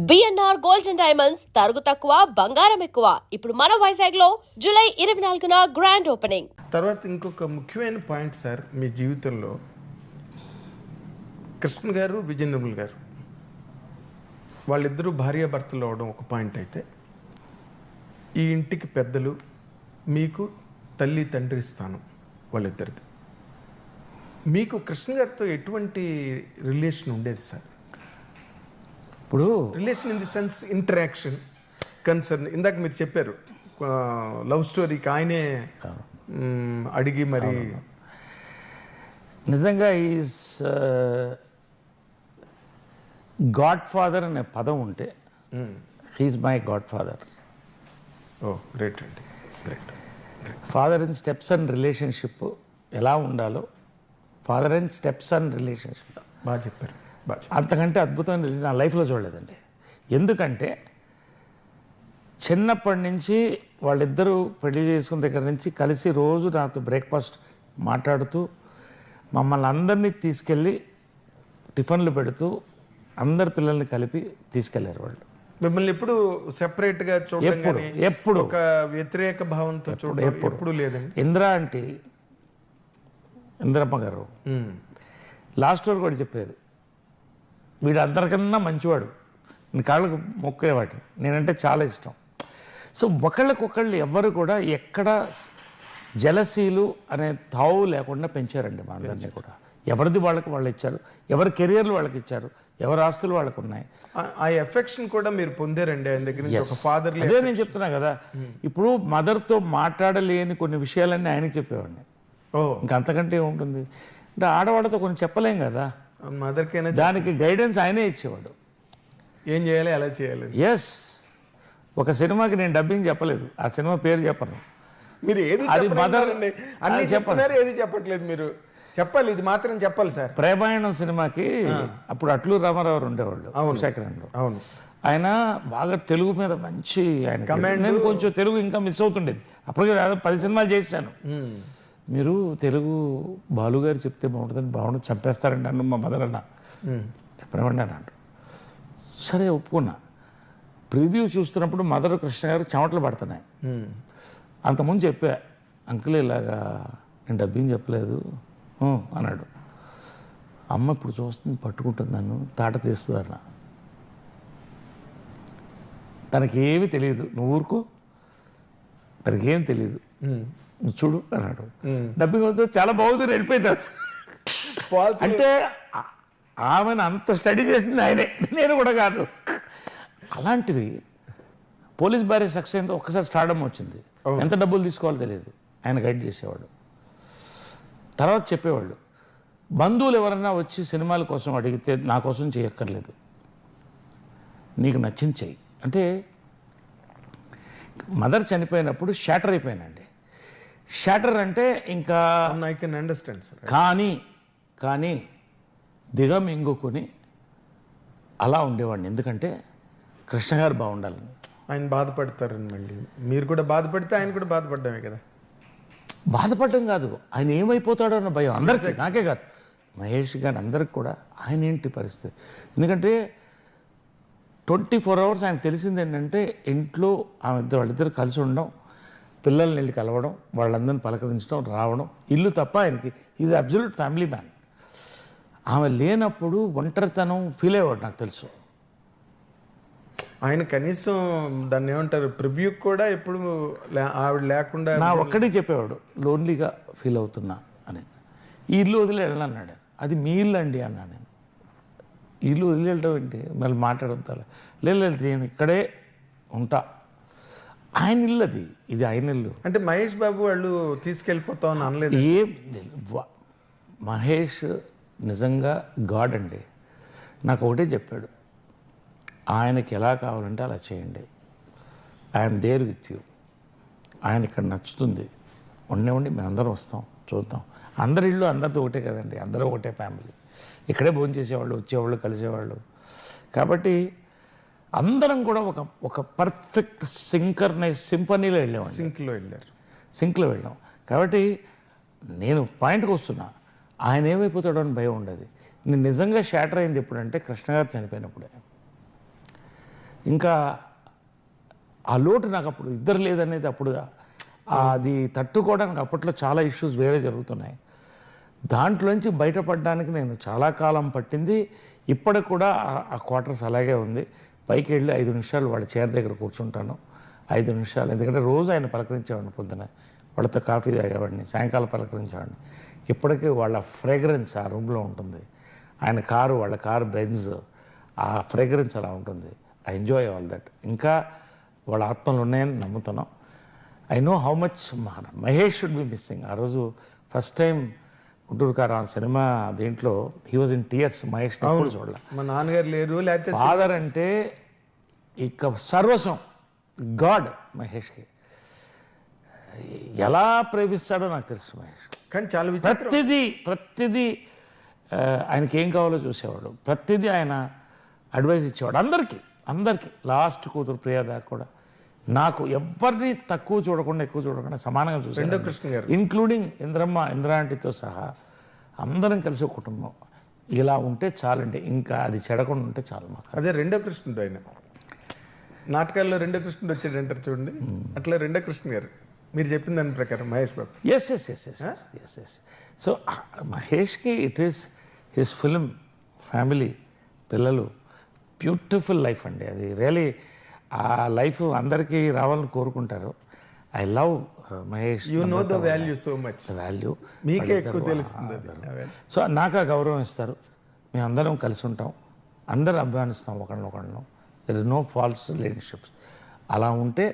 BNR gold and diamonds తరుగు తక్కువ బంగారం ఎక్కువ. ఇప్పుడు మన వైజాగ్ లో జూలై 24న గ్రాండ్ ఓపెనింగ్. తర్వాత ఇంకొక ముఖ్యమైన పాయింట్ సార్, మీ జీవితంలో కృష్ణ గారు విజయ నిర్మల్ గారు వాళ్ళిద్దరూ భార్యాభర్తలు అవడం ఒక పాయింట్ అయితే, ఈ ఇంటికి పెద్దలు, మీకు తల్లి తండ్రి స్థానం వాళ్ళిద్దరిది. మీకు కృష్ణ గారితో ఎటువంటి రిలేషన్ ఉండేది సార్? ఇప్పుడు relation in the sense interaction, concern. ఇందాక మీరు చెప్పారు లవ్ స్టోరీకి ఆయనే అడిగి మరి నిజంగా ఈజ్ గాడ్ ఫాదర్ అనే పదం ఉంటే he's my god father. Oh great అండి, great. Father and steps and relationship ఎలా ఉండాలో, father and steps and relationship బాగా చెప్పారు. అంతకంటే అద్భుతమైన నా లైఫ్లో చూడలేదండి. ఎందుకంటే చిన్నప్పటి నుంచి వాళ్ళిద్దరూ పెళ్లి చేసుకున్న దగ్గర నుంచి కలిసి రోజు నాతో బ్రేక్ఫాస్ట్ మాట్లాడుతూ మమ్మల్ని అందరినీ తీసుకెళ్ళి టిఫిన్లు పెడుతూ అందరి పిల్లల్ని కలిపి తీసుకెళ్లారు వాళ్ళు. మిమ్మల్ని ఎప్పుడు సెపరేట్గా చూడడం, ఎప్పుడు ఒక వ్యతిరేక భావంతో చూడడం ఎప్పుడు లేదండి. ఇంద్రమ్మ గారు లాస్ట్ వరకు కూడా చెప్పేది, వీడు అందరికన్నా మంచివాడు, నీ కాళ్ళకు మొక్కేవాటి, నేనంటే చాలా ఇష్టం. సో ఒకళ్ళకొకళ్ళు ఎవ్వరు కూడా ఎక్కడ జలసీలు అనే తావు లేకుండా పెంచారండి మా అందరినీ కూడా. ఎవరిది వాళ్ళకి వాళ్ళు ఇచ్చారు, ఎవరి కెరియర్లు వాళ్ళకి ఇచ్చారు, ఎవరి ఆస్తులు వాళ్ళకు ఉన్నాయి. ఆ ఎఫెక్షన్ కూడా మీరు పొందారండి ఆయన దగ్గర నుంచి, ఒక ఫాదర్. అదే నేను చెప్తున్నా కదా, ఇప్పుడు మదర్తో మాట్లాడలేని కొన్ని విషయాలన్నీ ఆయనకి చెప్పేవాడిని. ఇంకా అంతకంటే ఏముంటుంది అంటే, ఆడవాళ్ళతో కొన్ని చెప్పలేం కదా, మదర్కైనా దానికి గైడెన్స్ ఆయనే ఇచ్చేవాడు. ఏం చేయాలి, ఎలా చేయాలి. ఎస్, ఒక సినిమాకి నేను డబ్బింగ్ చెప్పలేదు, ఆ సినిమా పేరు చెప్పను. మీరు ఏది అది మదర్ అన్ని చెప్తున్నారు, ఏది చెప్పట్లేదు. మీరు చెప్పాలి, ఇది మాత్రం చెప్పాలి సార్. ప్రేమాయణం సినిమాకి అప్పుడు అట్లూరు రామారావు ఉండేవాళ్ళు, శేఖరంలో. అవును, ఆయన బాగా తెలుగు మీద మంచి ఆయన. నేను కొంచెం తెలుగు ఇంకా మిస్ అవుతుండేది. అప్పటికే 10 సినిమాలు చేశాను. మీరు తెలుగు బాలుగారు చెప్తే బాగుంటుంది చంపేస్తారండి అన్న మా మదర్ అన్న. చెప్పనివ్వండి అన్నాడు. సరే ఒప్పుకున్నా. ప్రివ్యూ చూస్తున్నప్పుడు మదర్ కృష్ణ గారు చెమటలు పడుతున్నాయి. అంతకుముందు చెప్పా, అంకుల్ ఇలాగా నేను డబ్బింగ్ చెప్పలేదు అన్నాడు. అమ్మ ఇప్పుడు చూస్తుంది, పట్టుకుంటుంది, నన్ను తాట తీస్తుంది అన్న. తనకేమీ తెలియదు, నువ్వు ఊరుకో, తనకేం తెలియదు, నువ్వు చూడు అన్నాడు. డబ్బింగ్ అవుతుంది, చాలా బాగుంది, వెళ్ళిపోయింది. అంటే ఆమెను అంత స్టడీ చేసింది ఆయనే, నేను కూడా కాదు. అలాంటివి పోలీస్ భార్య సక్సెస్ అయిందో ఒక్కసారి స్టార్డమ్ వచ్చింది. ఎంత డబ్బులు తీసుకోవాలో తెలియదు, ఆయన గైడ్ చేసేవాడు. తర్వాత చెప్పేవాళ్ళు, బంధువులు ఎవరన్నా వచ్చి సినిమాల కోసం అడిగితే నా కోసం చేయక్కర్లేదు, నీకు నచ్చింది చెయ్యి అంటే. మదర్ చనిపోయినప్పుడు షాటర్ అయిపోయానండి. షాటర్ అంటే ఇంకా ఐ కెన్ అండర్స్టాండ్ సార్. కానీ దిగమింగుకొని అలా ఉండేవాడిని. ఎందుకంటే కృష్ణ గారు బాగుండాలని. ఆయన బాధపడతారని, మళ్ళీ మీరు కూడా బాధపడితే ఆయన కూడా బాధపడ్డామే కదా. బాధపడడం కాదు, ఆయన ఏమైపోతాడో అన్న భయం అందరికీ, నాకే కాదు, మహేష్ గారు అందరికి కూడా. ఆయన ఏంటి పరిస్థితి, ఎందుకంటే 24 hours ఆయన తెలిసింది ఏంటంటే, ఇంట్లో వాళ్ళిద్దరు కలిసి ఉండడం, పిల్లల్ని వెళ్ళి కలవడం, వాళ్ళందరినీ పలకరించడం, రావడం, ఇల్లు తప్ప ఆయనకి ఈజ్ అబ్సల్యూట్ ఫ్యామిలీ మ్యాన్. ఆమె లేనప్పుడు ఒంటరితనం ఫీల్ అయ్యేవాడు, నాకు తెలుసు. ఆయన కనీసం దాన్ని ఏమంటారు, ప్రివ్యూ కూడా ఎప్పుడు ఆవిడ లేకుండా నా ఒక్కడే చెప్పేవాడు, లోన్లీగా ఫీల్ అవుతున్నా అని. ఈ ఇల్లు వదిలి వెళ్ళన్నాడు. అది మీ ఇల్లు అండి అన్నా నేను. ఇల్లు వదిలి వెళ్ళడం ఏంటి, మళ్ళీ మాట్లాడతా. లేదు, నేను ఇక్కడే ఉంటా, ఆయన ఇల్లు అది, ఇది ఆయన ఇల్లు. అంటే మహేష్ బాబు వాళ్ళు తీసుకెళ్ళిపోతామని అనలేదు. మహేష్ నిజంగా గాడ్ అండి. నాకు ఒకటే చెప్పాడు, ఆయనకి ఎలా కావాలంటే అలా చేయండి, ఐఎమ్ దేర్ విత్ యూ. ఆయన ఇక్కడ నచ్చుతుంది, ఉండి మేము అందరం వస్తాం, చూద్దాం. అందరి ఇల్లు అందరితో ఒకటే కదండి, అందరూ ఒకటే ఫ్యామిలీ. ఇక్కడే భోజనం చేసేవాళ్ళు, వచ్చేవాళ్ళు, కలిసేవాళ్ళు. కాబట్టి అందరం కూడా ఒక పర్ఫెక్ట్ సింఫనీలో వెళ్ళామండి. సింక్లో వెళ్ళాం. కాబట్టి నేను పాయింట్కి వస్తున్నా, ఆయన ఏమైపోతాడో అని భయం ఉండదు. నేను నిజంగా షాటర్ అయింది ఎప్పుడంటే కృష్ణ గారు చనిపోయినప్పుడే. ఇంకా ఆ లోటు నాకు అప్పుడు ఇద్దరు లేదనేది అప్పుడు అది తట్టుకోవడానికి అప్పట్లో చాలా ఇష్యూస్ వేరే జరుగుతున్నాయి. దాంట్లోంచి బయటపడడానికి నేను చాలా కాలం పట్టింది. ఇప్పటికి కూడా ఆ క్వార్టర్స్ అలాగే ఉంది. పైకి వెళ్ళి 5 నిమిషాలు వాళ్ళ చైర్ దగ్గర కూర్చుంటాను. 5 నిమిషాలు, ఎందుకంటే రోజు ఆయన పలకరించేవాడిని. పొద్దున వాళ్ళతో కాఫీ తాగేవాడిని, సాయంకాలం పలకరించేవాడిని. ఇప్పటికీ వాళ్ళ ఫ్రేగ్రెన్స్ ఆ రూమ్లో ఉంటుంది. ఆయన కారు, వాళ్ళ కారు బెంజ్, ఆ ఫ్రేగ్రెన్స్ అలా ఉంటుంది. I enjoy all that. ఇంకా వాళ్ళ ఆత్మలు ఉన్నాయని నమ్ముతున్నాం. I know how much Mahesh should be missing. ఆ రోజు ఫస్ట్ టైం గుంటూరు కారు ఆ సినిమా దీంట్లో he was in tears. Mahesh ఎప్పుడు చూడాలి. మా నాన్నగారు లేరు, లేకపోతే ఫాదర్ అంటే ఇక సర్వస్వం, గాడ్ మహేష్కి. ఎలా ప్రేమిస్తాడో నాకు తెలుసు మహేష్. కానీ చాలా విచిత్రం. ప్రతిదీ ఆయనకి ఏం కావాలో చూసేవాడు. ప్రతిదీ ఆయన అడ్వైస్ ఇచ్చేవాడు అందరికీ. లాస్ట్ కూతురు ప్రియా దాకా కూడా నాకు ఎవరిని తక్కువ చూడకుండా ఎక్కువ చూడకుండా సమానంగా రెండో కృష్ణ చూసాడు. గారు ఇంక్లూడింగ్ ఇంద్రాంటితో సహా అందరం కలిసి ఒక కుటుంబం. ఇలా ఉంటే చాలండి, ఇంకా అది చెడకుండా ఉంటే చాలు మాకు. అదే రెండో కృష్ణుడు. ఆయన నాటకాల్లో రెండో కృష్ణుడు వచ్చాడు అంటారు చూడండి, అట్లా రెండో కృష్ణ గారు మీరు చెప్పిన దాని ప్రకారం మహేష్ బాబు. ఎస్. సో మహేష్కి it is his film, family, పిల్లలు, బ్యూటిఫుల్ లైఫ్ అండి. అది రియలీ ఆ లైఫ్ అందరికీ రావాలని కోరుకుంటారు. I love Mahesh. You know the value so much. Value మీకే ఎక్కువ తెలుస్తుంది అది. సో నాకు ఆ గౌరవం ఇస్తారు. మేము అందరం కలిసి ఉంటాం, అందరం అభిమానిస్తాం ఒకళ్ళనొకళ్ళను. There is no false relationships. అలా ఉంటే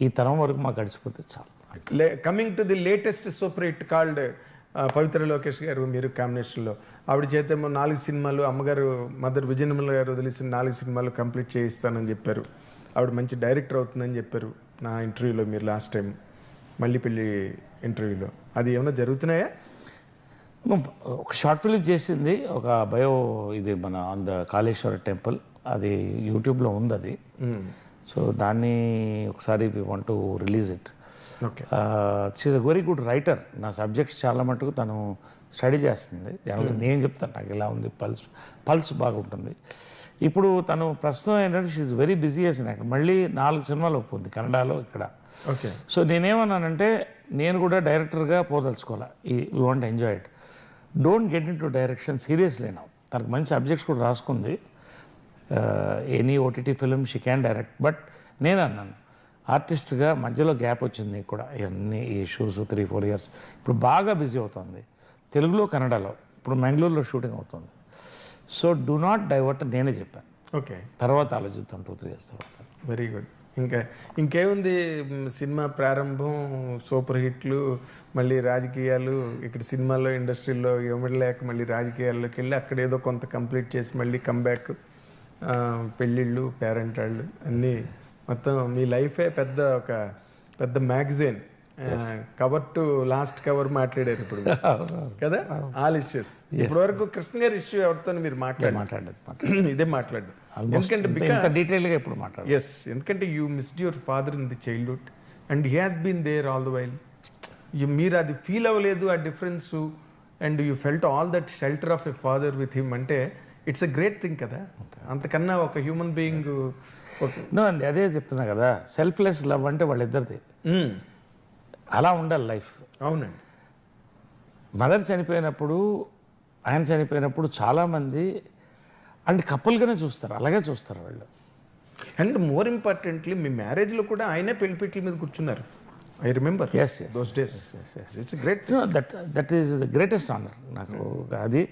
ఈ తరం వరకు మాకు గడిచిపోతే చాలు. Coming to the latest super hit called Pavitra Lokesh గారు, మీరు కాంబినేషన్లో ఆవిడ చేతేమో 4 సినిమాలు, అమ్మగారు మదర్ విజయనిర్మల గారు వదిలేసిన 4 సినిమాలు కంప్లీట్ చేయిస్తానని చెప్పారు. ఆవిడ మంచి డైరెక్టర్ అవుతుందని చెప్పారు నా ఇంటర్వ్యూలో మీరు లాస్ట్ టైం మళ్ళీ పెళ్ళి ఇంటర్వ్యూలో. అది ఏమైనా జరుగుతున్నాయా? ఒక షార్ట్ ఫిలిం చేసింది, ఒక బయో, ఇది మన ఆన్ ద కాళేశ్వర టెంపుల్, అది యూట్యూబ్లో ఉంది అది. సో దాన్ని ఒకసారి we want to release it. Okay. She a very good writer. నా సబ్జెక్ట్స్ చాలా మటుకు తను స్టడీ చేస్తుంది. నేను చెప్తాను నాకు ఇలా ఉంది, పల్స్ బాగుంటుంది. ఇప్పుడు తను ప్రస్తుతం ఏంటంటే షీఈ్ వెరీ బిజీ చేసిన, మళ్ళీ 4 సినిమాలు ఒప్పుంది కన్నడలో ఇక్కడ. ఓకే. సో నేనేమన్నానంటే నేను కూడా డైరెక్టర్గా పోదలుచుకోవాలి. We want enjoy it. Don't get in to direction seriously now. తనకు మంచి సబ్జెక్ట్స్ కూడా రాసుకుంది. Any OTT film she can direct. But నేను అన్నాను ఆర్టిస్ట్గా మధ్యలో గ్యాప్ వచ్చింది నీకు కూడా, ఇవన్నీ ఇష్యూస్ 3-4 ఇయర్స్. ఇప్పుడు బాగా బిజీ అవుతుంది తెలుగులో, కన్నడలో. ఇప్పుడు మ్యాంగ్లూరులో షూటింగ్ అవుతుంది. సో డూ నాట్ డైవర్ట్ నేనే చెప్పాను. ఓకే. తర్వాత ఆలోచిస్తాం 2-3 ఇయర్స్ తర్వాత. Very good. ఇంకేముంది, సినిమా ప్రారంభం, సూపర్ హిట్లు, మళ్ళీ రాజకీయాలు, ఇక్కడ సినిమాల్లో ఇండస్ట్రీలో ఇవ్వలేక మళ్ళీ రాజకీయాల్లోకి వెళ్ళి అక్కడ ఏదో కొంత కంప్లీట్ చేసి మళ్ళీ కమ్బ్యాక్, పెళ్ళిళ్ళు, పేరెంట్ వాళ్ళు అన్నీ. మొత్తం మీ లైఫే పెద్ద magazine. Cover to last cover మాట్లాడారు ఇప్పుడు కదా, ఆల్ ఇష్యూస్. ఇప్పటి వరకు కృష్ణ గారి ఇష్యూ ఎవరితో మీరు మాట్లాడలేదు, ఇదే మాట్లాడు. ఎందుకంటే you missed your father in the childhood and he has been there all the while. మీరు అది ఫీల్ అవ్వలేదు ఆ difference, and you felt all that shelter of a father with him. అంటే ఇట్స్ ఎ గ్రేట్ థింగ్ కదా. అంతకన్నా ఒక human being. No అండి, అదే చెప్తున్నా కదా, సెల్ఫ్లెస్ లవ్ అంటే వాళ్ళిద్దరిది. అలా ఉండాలి లైఫ్. అవునండి. మదర్ చనిపోయినప్పుడు, ఆయన చనిపోయినప్పుడు చాలామంది అండ్ కపుల్గానే చూస్తారు, అలాగే చూస్తారు వాళ్ళు. అండ్ మోర్ ఇంపార్టెంట్లీ మీ మ్యారేజ్లో కూడా ఆయనే పెళ్లిపీటల మీద కూర్చున్నారు. I remember those days. It's great. That is the greatest honour నాకు. అది